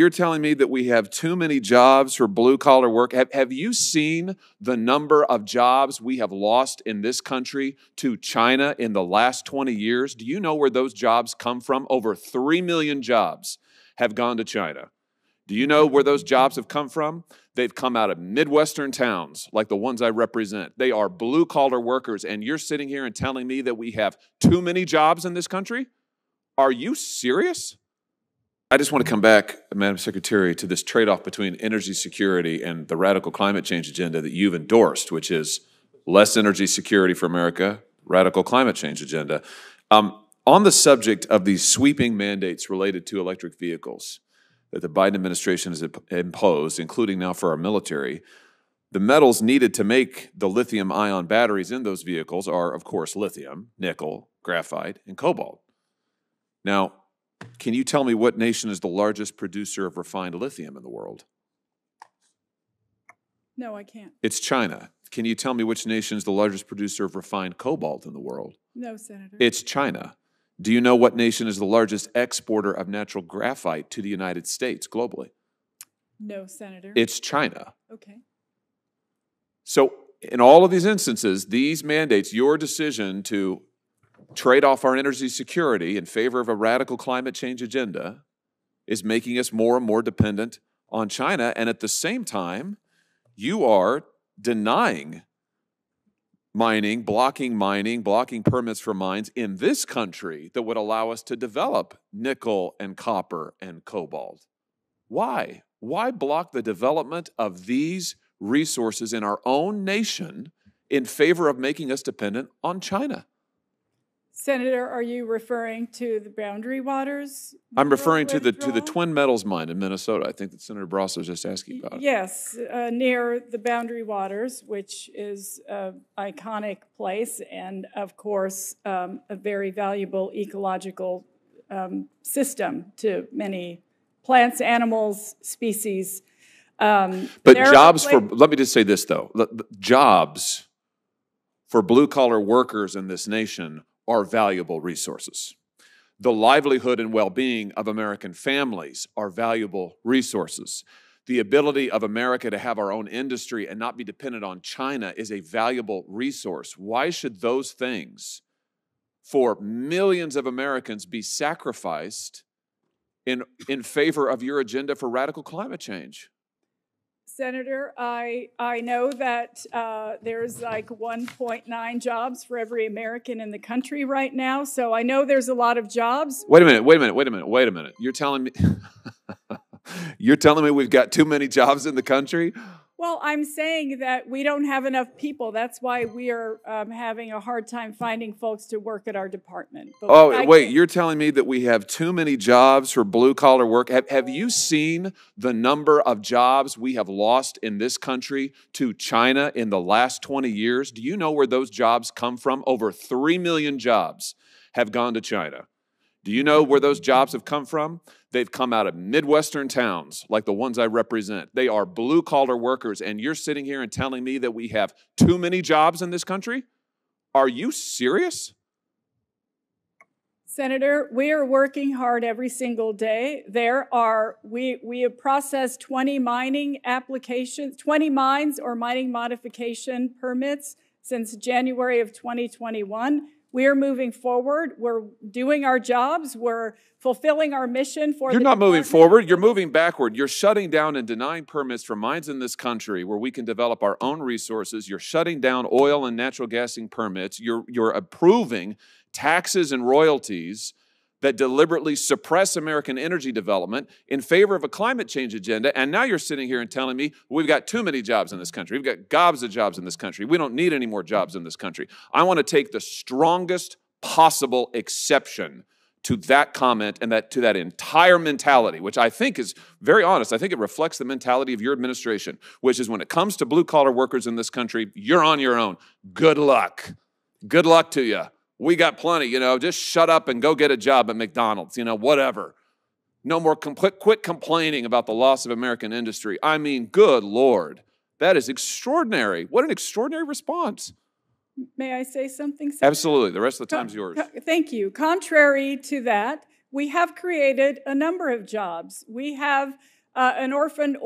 you're telling me that we have too many jobs for blue-collar work. Have you seen the number of jobs we have lost in this country to China in the last 20 years? Do you know where those jobs come from? Over 3 million jobs have gone to China. Do you know where those jobs have come from? They've come out of Midwestern towns like the ones I represent. They are blue-collar workers, and you're sitting here and telling me that we have too many jobs in this country? Are you serious? I just want to come back, Madam Secretary, to this trade-off between energy security and the radical climate change agenda that you've endorsed, which is less energy security for America, radical climate change agenda. On the subject of these sweeping mandates related to electric vehicles that the Biden administration has imposed, including now for our military, the metals needed to make the lithium-ion batteries in those vehicles are, of course, lithium, nickel, graphite, and cobalt. Now, can you tell me what nation is the largest producer of refined lithium in the world? No, I can't. It's China. Can you tell me which nation is the largest producer of refined cobalt in the world? No, Senator. It's China. Do you know what nation is the largest exporter of natural graphite to the United States globally? No, Senator. It's China. Okay. So in all of these instances, these mandates, your decision to trade off our energy security in favor of a radical climate change agenda is making us more and more dependent on China. And at the same time, you are denying mining, blocking permits for mines in this country that would allow us to develop nickel and copper and cobalt. Why? Why block the development of these resources in our own nation in favor of making us dependent on China? Senator, are you referring to the Boundary Waters? I'm referring to the Twin Metals mine in Minnesota. I think that Senator Bross was just asking about. Yes, near the Boundary Waters, which is an iconic place and, of course, a very valuable ecological system to many plants, animals, species. But jobs for, let me just say this, though. Jobs for blue-collar workers in this nation are valuable resources. The livelihood and well-being of American families are valuable resources. The ability of America to have our own industry and not be dependent on China is a valuable resource. Why should those things for millions of Americans be sacrificed in favor of your agenda for radical climate change? Senator, I know that there's like 1.9 jobs for every American in the country right now, so I know there's a lot of jobs. Wait a minute. You're telling me we've got too many jobs in the country? Well, I'm saying that we don't have enough people. That's why we are having a hard time finding folks to work at our department. But wait, you're telling me that we have too many jobs for blue-collar work? Have you seen the number of jobs we have lost in this country to China in the last 20 years? Do you know where those jobs come from? Over 3 million jobs have gone to China. Do you know where those jobs have come from? They've come out of Midwestern towns like the ones I represent. They are blue-collar workers, and you're sitting here and telling me that we have too many jobs in this country? Are you serious? Senator, we are working hard every single day. We have processed 20 mining applications, 20 mines or mining modification permits since January of 2021. We are moving forward. We're doing our jobs. We're fulfilling our mission for the You're not moving forward. You're moving backward. You're shutting down and denying permits for mines in this country where we can develop our own resources. You're shutting down oil and natural gassing permits. You're approving taxes and royalties that deliberately suppress American energy development in favor of a climate change agenda. And now you're sitting here and telling me we've got too many jobs in this country. We've got gobs of jobs in this country. We don't need any more jobs in this country. I want to take the strongest possible exception to that comment and to that entire mentality, which I think is very honest. I think it reflects the mentality of your administration, which is when it comes to blue-collar workers in this country, you're on your own. Good luck. Good luck to you. We got plenty, just shut up and go get a job at McDonald's, whatever. No more, quit complaining about the loss of American industry. I mean, good Lord, that is extraordinary. What an extraordinary response. May I say something, Senator? Absolutely. The rest of the time's yours. Thank you. Contrary to that, we have created a number of jobs. We have an orphan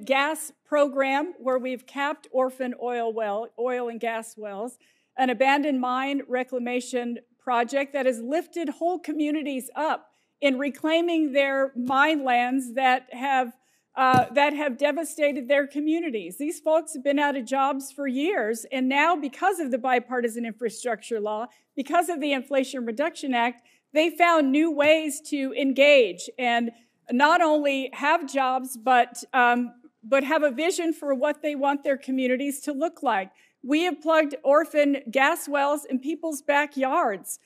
gas program where we've capped orphan oil and gas wells, an abandoned mine reclamation project that has lifted whole communities up in reclaiming their mine lands that have devastated their communities. These folks have been out of jobs for years, and now because of the bipartisan infrastructure law, because of the Inflation Reduction Act, they found new ways to engage and not only have jobs, but have a vision for what they want their communities to look like. We have plugged orphan gas wells in people's backyards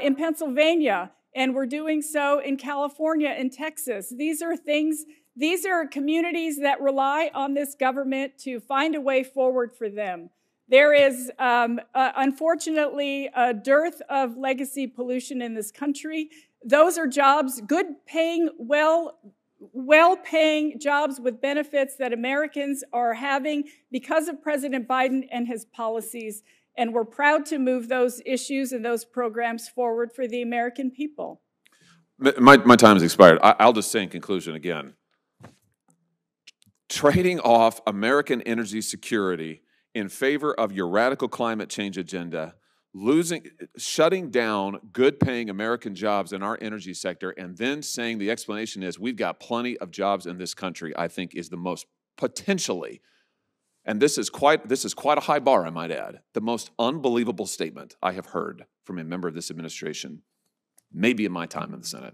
in Pennsylvania, and we're doing so in California and Texas. These are communities that rely on this government to find a way forward for them. There is, unfortunately, a dearth of legacy pollution in this country. Those are jobs, good-paying, well-paying jobs with benefits that Americans are having because of President Biden and his policies. And we're proud to move those issues and those programs forward for the American people. My time has expired. I'll just say in conclusion again, trading off American energy security in favor of your radical climate change agenda, shutting down good-paying American jobs in our energy sector, and then saying the explanation is we've got plenty of jobs in this country, I think is the most potentially, and this is quite a high bar, I might add, the most unbelievable statement I have heard from a member of this administration, maybe in my time in the Senate.